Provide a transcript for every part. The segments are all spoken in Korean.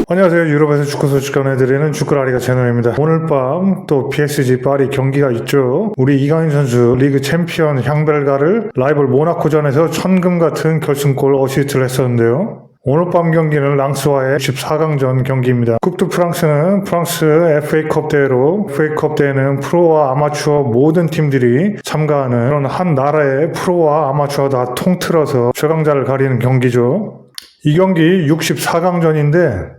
안녕하세요. 유럽에서 축구 소식 전해드리는 축구라리가 채널입니다. 오늘 밤 또 PSG 파리 경기가 있죠. 우리 이강인 선수 리그 챔피언 향벨가를 라이벌 모나코전에서 천금 같은 결승골 어시스트를 했었는데요. 오늘 밤 경기는 랑스와의 14강전 경기입니다. 쿱드 프랑스는 프랑스 FA컵 대회로 FA컵 대회는 프로와 아마추어 모든 팀들이 참가하는 그런 한 나라의 프로와 아마추어 다 통틀어서 최강자를 가리는 경기죠. 이 경기 64강전인데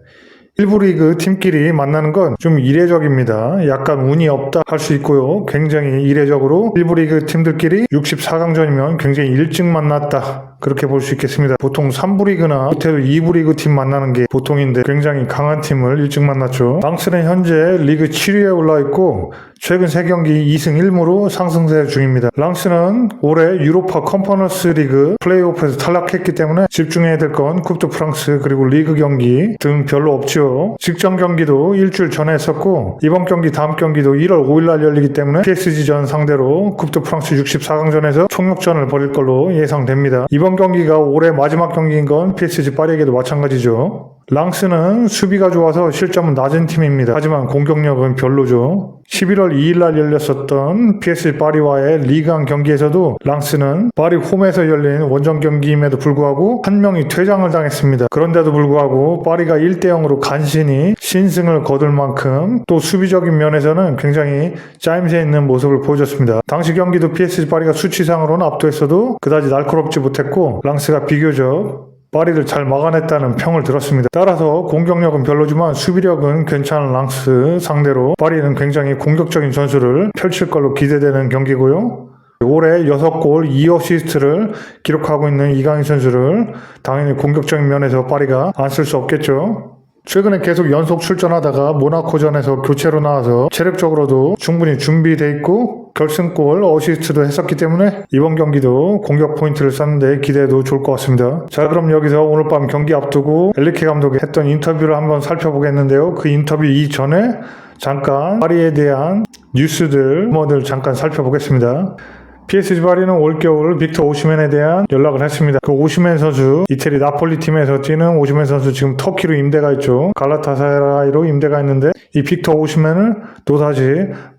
일부 리그 팀끼리 만나는 건 좀 이례적입니다. 약간 운이 없다 할 수 있고요. 굉장히 이례적으로 일부 리그 팀들끼리 64강전이면 굉장히 일찍 만났다. 그렇게 볼 수 있겠습니다. 보통 3부 리그나 못해도 2부 리그 팀 만나는 게 보통인데 굉장히 강한 팀을 일찍 만났죠. 랑스는 현재 리그 7위에 올라 있고 최근 3경기 2승 1무로 상승세 중입니다. 랑스는 올해 유로파 컨퍼런스 리그 플레이오프에서 탈락했기 때문에 집중해야 될 건 쿱드 프랑스 그리고 리그 경기 등 별로 없죠. 직전 경기도 일주일 전에 했었고 이번 경기 다음 경기도 1월 5일날 열리기 때문에 PSG전 상대로 쿱드 프랑스 64강전에서 총력전을 벌일 걸로 예상됩니다. 이번 경기가 올해 마지막 경기인 건 PSG 파리에게도 마찬가지죠. 랑스는 수비가 좋아서 실점은 낮은 팀입니다. 하지만 공격력은 별로죠. 11월 2일날 열렸었던 PSG 파리와의 리그안 경기에서도 랑스는 파리 홈에서 열린 원정 경기임에도 불구하고 한 명이 퇴장을 당했습니다. 그런데도 불구하고 파리가 1대0으로 간신히 신승을 거둘 만큼 또 수비적인 면에서는 굉장히 짜임새 있는 모습을 보여줬습니다. 당시 경기도 PSG 파리가 수치상으로는 압도했어도 그다지 날카롭지 못했고 랑스가 비교적 파리를 잘 막아냈다는 평을 들었습니다. 따라서 공격력은 별로지만 수비력은 괜찮은 랑스 상대로 파리는 굉장히 공격적인 전술을 펼칠 걸로 기대되는 경기고요. 올해 6골 2어시스트를 기록하고 있는 이강인 선수를 당연히 공격적인 면에서 파리가 안 쓸 수 없겠죠. 최근에 계속 연속 출전하다가 모나코전에서 교체로 나와서 체력적으로도 충분히 준비돼 있고 결승골 어시스트도 했었기 때문에 이번 경기도 공격 포인트를 쌓는데 기대해도 좋을 것 같습니다. 자, 그럼 여기서 오늘 밤 경기 앞두고 엘리케 감독이 했던 인터뷰를 한번 살펴보겠는데요. 그 인터뷰 이전에 잠깐 파리에 대한 뉴스들, 루머들 잠깐 살펴보겠습니다. PSG 파리는 올겨울 빅터 오시멘에 대한 연락을 했습니다. 그 오시멘 선수, 이태리 나폴리 팀에서 뛰는 오시멘 선수 지금 터키로 임대가 있죠. 갈라타사라이로 임대가 있는데 이 빅터 오시멘을 또다시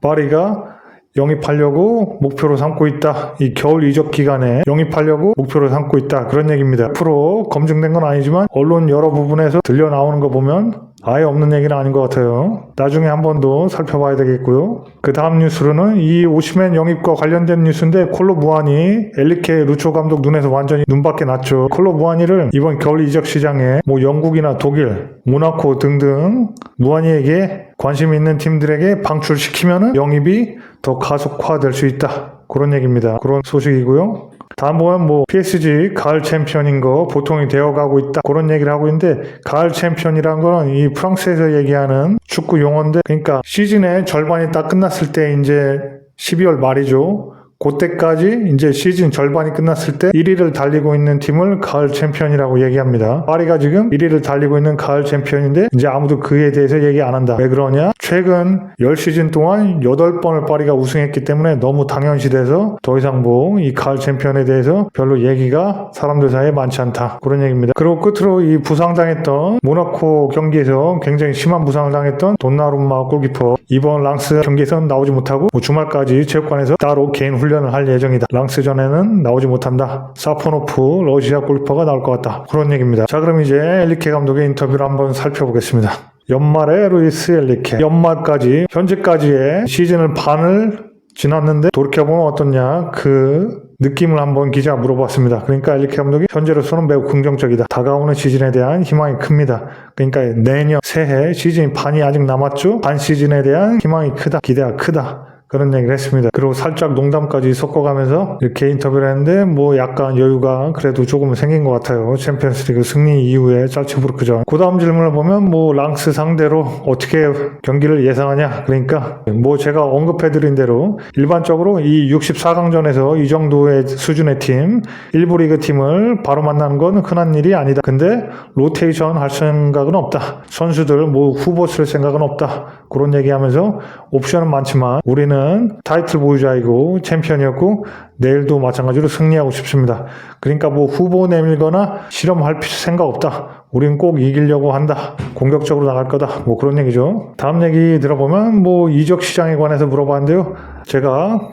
파리가 영입하려고 목표로 삼고 있다. 이 겨울 이적 기간에 영입하려고 목표로 삼고 있다. 그런 얘기입니다. 앞으로 검증된 건 아니지만 언론 여러 부분에서 들려 나오는 거 보면 아예 없는 얘기는 아닌 것 같아요. 나중에 한 번 더 살펴봐야 되겠고요. 그 다음 뉴스로는 이 오시멘 영입과 관련된 뉴스인데 콜로 무아니, 엘리케 루초 감독 눈에서 완전히 눈밖에 났죠. 콜로 무아니를 이번 겨울 이적 시장에 영국이나 독일, 모나코 등등 무아니에게 관심 있는 팀들에게 방출시키면 영입이 더 가속화될 수 있다. 그런 얘기입니다. 그런 소식이고요. 다음 보면 PSG 가을 챔피언인 거 보통이 되어가고 있다. 그런 얘기를 하고 있는데 가을 챔피언이라는 거는 이 프랑스에서 얘기하는 축구 용어인데 그러니까 시즌의 절반이 딱 끝났을 때 이제 12월 말이죠. 그때까지 이제 시즌 절반이 끝났을 때 1위를 달리고 있는 팀을 가을 챔피언이라고 얘기합니다. 파리가 지금 1위를 달리고 있는 가을 챔피언인데 이제 아무도 그에 대해서 얘기 안 한다. 왜 그러냐? 최근 10시즌 동안 8번을 파리가 우승했기 때문에 너무 당연시돼서 더 이상 이 가을 챔피언에 대해서 별로 얘기가 사람들 사이에 많지 않다. 그런 얘기입니다. 그리고 끝으로 이 부상당했던 모나코 경기에서 굉장히 심한 부상을 당했던 돈나룸마 골키퍼 이번 랑스 경기에서는 나오지 못하고 주말까지 체육관에서 따로 개인 훈련을 할 예정이다. 랑스전에는 나오지 못한다. 사포노프 러시아 골키퍼가 나올 것 같다. 그런 얘기입니다. 자, 그럼 이제 엘리케 감독의 인터뷰를 한번 살펴보겠습니다. 연말에 루이스 엘리케 연말까지 현재까지의 시즌을 반을 지났는데 돌이켜보면 어떻냐 그 느낌을 한번 기자가 물어봤습니다. 그러니까 엘리케 감독이 현재로서는 매우 긍정적이다. 다가오는 시즌에 대한 희망이 큽니다. 그러니까 내년 새해 시즌이 반이 아직 남았죠. 반 시즌에 대한 희망이 크다. 기대가 크다. 그런 얘기를 했습니다. 그리고 살짝 농담까지 섞어가면서 이렇게 인터뷰를 했는데 약간 여유가 그래도 조금 생긴 것 같아요. 챔피언스리그 승리 이후에 짤츠부르크전. 그 다음 질문을 보면 랑스 상대로 어떻게 경기를 예상하냐. 그러니까 제가 언급해드린 대로 일반적으로 이 64강전에서 이 정도의 수준의 팀, 일부 리그 팀을 바로 만나는 건 흔한 일이 아니다. 근데 로테이션 할 생각은 없다. 선수들 후보 쓸 생각은 없다. 그런 얘기하면서 옵션은 많지만 우리는 우리는 타이틀 보유자이고 챔피언이었고 내일도 마찬가지로 승리하고 싶습니다. 그러니까 뭐 후보 내밀거나 실험할 생각 없다. 우린 꼭 이기려고 한다. 공격적으로 나갈 거다. 뭐 그런 얘기죠. 다음 얘기 들어보면 뭐 이적 시장에 관해서 물어봤는데요. 제가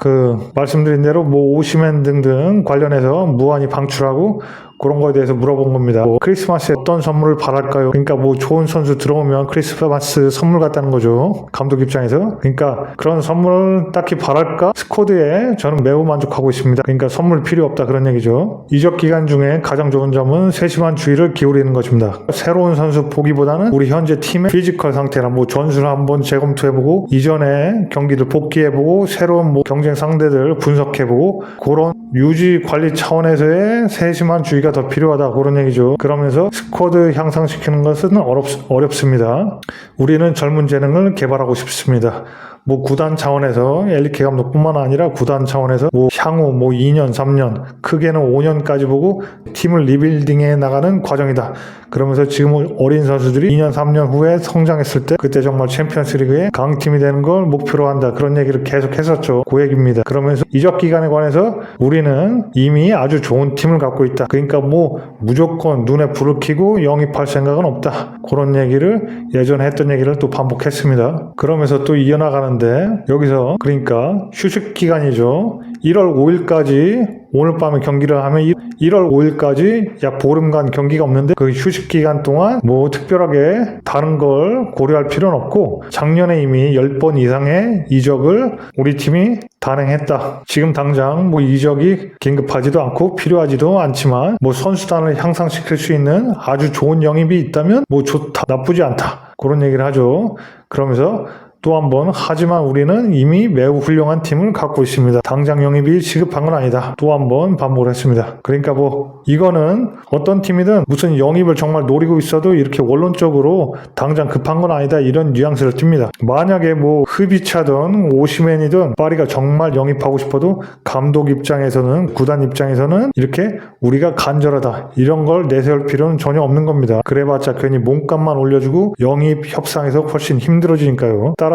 말씀드린 대로 뭐 오시맨 등등 관련해서 무한히 방출하고 그런 거에 대해서 물어본 겁니다. 크리스마스에 어떤 선물을 바랄까요? 그러니까 뭐 좋은 선수 들어오면 크리스마스 선물 같다는 거죠. 감독 입장에서. 그러니까 그런 선물을 딱히 바랄까? 스쿼드에 저는 매우 만족하고 있습니다. 그러니까 선물 필요 없다 그런 얘기죠. 이적 기간 중에 가장 좋은 점은 세심한 주의를 기울이는 것입니다. 새로운 선수 보기보다는 우리 현재 팀의 피지컬 상태나 뭐 전술을 한번 재검토해보고 이전에 경기를 복귀해보고 새로운 뭐 경쟁 상대들 분석해보고 그런 유지 관리 차원에서의 세심한 주의가 더 필요하다 그런 얘기죠. 그러면서 스쿼드 향상시키는 것은 어렵습니다. 우리는 젊은 재능을 개발하고 싶습니다. 뭐 구단 차원에서 엘리케 감독뿐만 아니라 구단 차원에서 뭐 향후 뭐 2년, 3년, 크게는 5년까지 보고 팀을 리빌딩해 나가는 과정이다. 그러면서 지금 어린 선수들이 2년, 3년 후에 성장했을 때 그때 정말 챔피언스리그의 강팀이 되는 걸 목표로 한다. 그런 얘기를 계속 했었죠. 그 얘기입니다. 그러면서 이적 기간에 관해서 우리는 이미 아주 좋은 팀을 갖고 있다. 그러니까 뭐 무조건 눈에 불을 켜고 영입할 생각은 없다. 그런 얘기를 예전에 했던 얘기를 또 반복했습니다. 그러면서 또 이어나가는 여기서 그러니까 휴식 기간이죠. 1월 5일까지 오늘 밤에 경기를 하면 1월 5일까지 약 보름간 경기가 없는데 그 휴식 기간 동안 뭐 특별하게 다른 걸 고려할 필요는 없고 작년에 이미 10번 이상의 이적을 우리 팀이 단행했다. 지금 당장 뭐 이적이 긴급하지도 않고 필요하지도 않지만 뭐 선수단을 향상시킬 수 있는 아주 좋은 영입이 있다면 뭐 좋다, 나쁘지 않다. 그런 얘기를 하죠. 그러면서 또 한 번 하지만 우리는 이미 매우 훌륭한 팀을 갖고 있습니다. 당장 영입이 시급한 건 아니다. 또 한 번 반복을 했습니다. 그러니까 뭐 이거는 어떤 팀이든 무슨 영입을 정말 노리고 있어도 이렇게 원론적으로 당장 급한 건 아니다 이런 뉘앙스를 띱니다. 만약에 뭐 흡이차든 오시맨이든 파리가 정말 영입하고 싶어도 감독 입장에서는 구단 입장에서는 이렇게 우리가 간절하다 이런 걸 내세울 필요는 전혀 없는 겁니다. 그래봤자 괜히 몸값만 올려주고 영입 협상에서 훨씬 힘들어지니까요. 따라서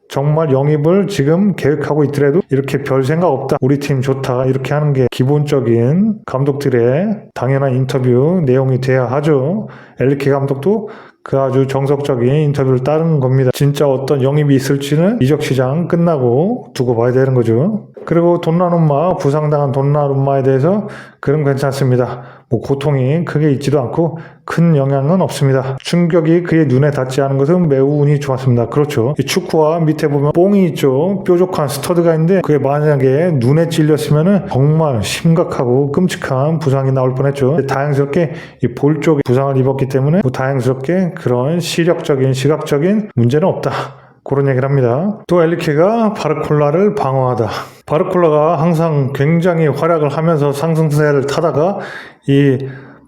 정말 영입을 지금 계획하고 있더라도 이렇게 별 생각 없다. 우리 팀 좋다. 이렇게 하는 게 기본적인 감독들의 당연한 인터뷰 내용이 돼야 하죠. 엘리케 감독도 그 아주 정석적인 인터뷰를 따르는 겁니다. 진짜 어떤 영입이 있을지는 이적 시장 끝나고 두고 봐야 되는 거죠. 그리고 돈나룸마, 부상당한 돈나룸마에 대해서 그럼 괜찮습니다. 뭐 고통이 크게 있지도 않고 큰 영향은 없습니다. 충격이 그의 눈에 닿지 않은 것은 매우 운이 좋았습니다. 그렇죠. 이 축구와 밑에 보면 뽕이 있죠. 뾰족한 스터드가 있는데 그게 만약에 눈에 찔렸으면은 정말 심각하고 끔찍한 부상이 나올 뻔했죠. 다행스럽게 이 볼 쪽에 부상을 입었기 때문에 뭐 다행스럽게 그런 시력적인 시각적인 문제는 없다. 그런 얘기를 합니다. 또 엘리케가 바르콜라를 방어하다. 바르콜라가 항상 굉장히 활약을 하면서 상승세를 타다가 이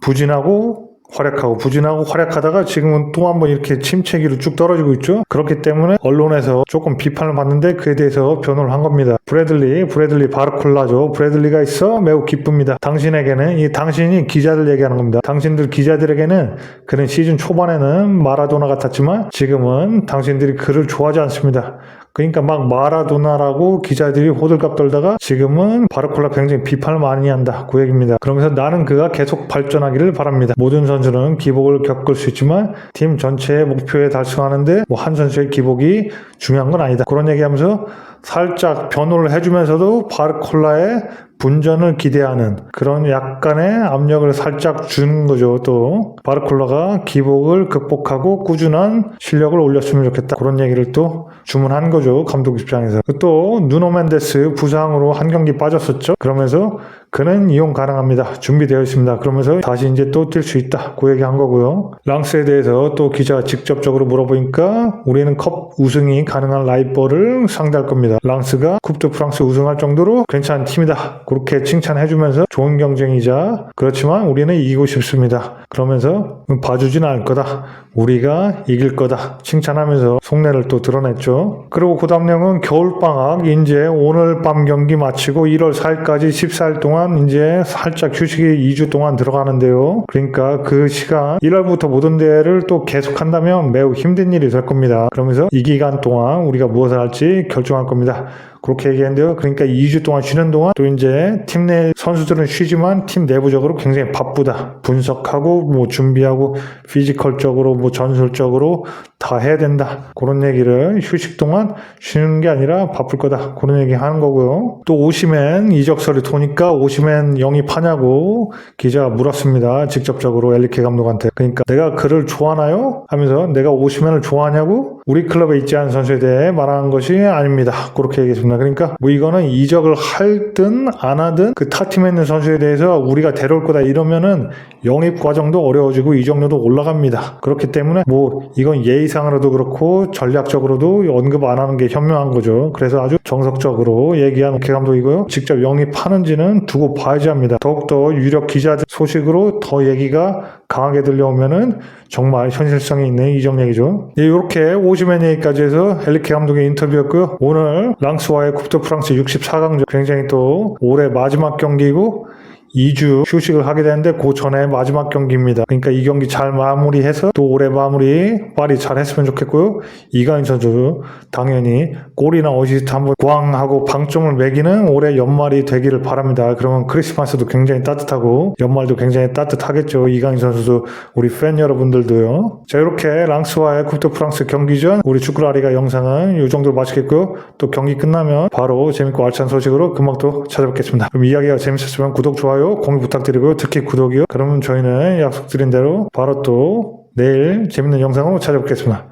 부진하고 활약하다가 지금은 또 한번 이렇게 침체기로 쭉 떨어지고 있죠. 그렇기 때문에 언론에서 조금 비판을 받는데 그에 대해서 변호를 한 겁니다. 브래들리 바르콜라죠. 브래들리가 있어 매우 기쁩니다. 당신에게는 당신이 기자들 얘기하는 겁니다. 당신들 기자들에게는 그는 시즌 초반에는 마라도나 같았지만 지금은 당신들이 그를 좋아하지 않습니다. 그러니까 막 마라도나라고 기자들이 호들갑 떨다가 지금은 바르콜라 굉장히 비판을 많이 한다. 그 얘기입니다. 그러면서 나는 그가 계속 발전하기를 바랍니다. 모든 선수는 기복을 겪을 수 있지만 팀 전체의 목표에 달성하는데 뭐 한 선수의 기복이 중요한 건 아니다. 그런 얘기하면서 살짝 변호를 해주면서도 바르콜라의 분전을 기대하는 그런 약간의 압력을 살짝 주는 거죠. 또 바르콜라가 기복을 극복하고 꾸준한 실력을 올렸으면 좋겠다. 그런 얘기를 또 주문한 거죠. 감독 입장에서. 또 누노 멘데스 부상으로 한 경기 빠졌었죠. 그러면서 그는 이용 가능합니다. 준비되어 있습니다. 그러면서 다시 이제 또 뛸 수 있다. 그 얘기 한 거고요. 랑스에 대해서 또 기자가 직접적으로 물어보니까 우리는 컵 우승이 가능한 라이벌을 상대할 겁니다. 랑스가 쿱드 프랑스 우승할 정도로 괜찮은 팀이다. 그렇게 칭찬해주면서 좋은 경쟁이자 그렇지만 우리는 이기고 싶습니다. 그러면서 봐주진 않을 거다. 우리가 이길 거다. 칭찬하면서 속내를 또 드러냈죠. 그리고 그 다음 내용은 겨울방학 이제 오늘 밤 경기 마치고 1월 4일까지 14일 동안 이제 살짝 휴식이 2주 동안 들어가는데요. 그러니까 그 시간 1월부터 모든 대회를 또 계속한다면 매우 힘든 일이 될 겁니다. 그러면서 이 기간 동안 우리가 무엇을 할지 결정할 겁니다. 그렇게 얘기했는데요. 그러니까 2주 동안 쉬는 동안 또 이제 팀 내 선수들은 쉬지만 팀 내부적으로 굉장히 바쁘다. 분석하고 뭐 준비하고 피지컬적으로 뭐 전술적으로 다 해야 된다. 그런 얘기를 휴식 동안 쉬는 게 아니라 바쁠 거다. 그런 얘기 하는 거고요. 또 오시맨 이적설이 도니까 오시맨 영입하냐고 기자가 물었습니다. 직접적으로 엘리케 감독한테. 그러니까 내가 그를 좋아하나요? 하면서 내가 오시맨을 좋아하냐고 우리 클럽에 있지 않은 선수에 대해 말하는 것이 아닙니다. 그렇게 얘기했습니다. 그러니까 뭐 이거는 이적을 하든 안 하든 그 타 팀에 있는 선수에 대해서 우리가 데려올 거다 이러면은 영입 과정도 어려워지고 이적료도 올라갑니다. 그렇기 때문에 뭐 이건 예의상으로도 그렇고 전략적으로도 언급 안 하는 게 현명한 거죠. 그래서 아주 정석적으로 얘기한 개 감독이고요. 직접 영입하는지는 두고 봐야지 합니다. 더욱더 유력 기자들 소식으로 더 얘기가 강하게 들려오면은 정말 현실성이 있는 이적 얘기죠. 예, 이렇게 오시맨 얘기까지 해서 엘리케 감독의 인터뷰였고요. 오늘 랑스와의 쿱드 프랑스 64강전 굉장히 또 올해 마지막 경기고 2주 휴식을 하게 되는데 그 전에 마지막 경기입니다. 그러니까 이 경기 잘 마무리해서 또 올해 마무리 파리 잘 했으면 좋겠고요. 이강인 선수 당연히 골이나 어시스트 한번 꽝하고 방점을 매기는 올해 연말이 되기를 바랍니다. 그러면 크리스마스도 굉장히 따뜻하고 연말도 굉장히 따뜻하겠죠. 이강인 선수도 우리 팬 여러분들도요. 자, 이렇게 랑스와의 쿱드 프랑스 경기 전 우리 축구라리가 영상은 이 정도로 마치겠고요. 또 경기 끝나면 바로 재밌고 알찬 소식으로 금방 또 찾아뵙겠습니다. 그럼 이야기가 재밌었으면 구독, 좋아요 공유 부탁드리고요. 특히 구독이요. 그러면 저희는 약속드린 대로 바로 또 내일 재밌는 영상으로 찾아뵙겠습니다.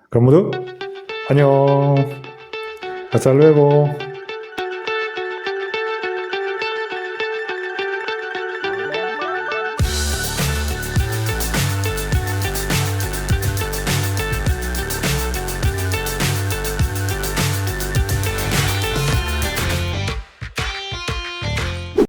그럼 모두 안녕. 아살루에고.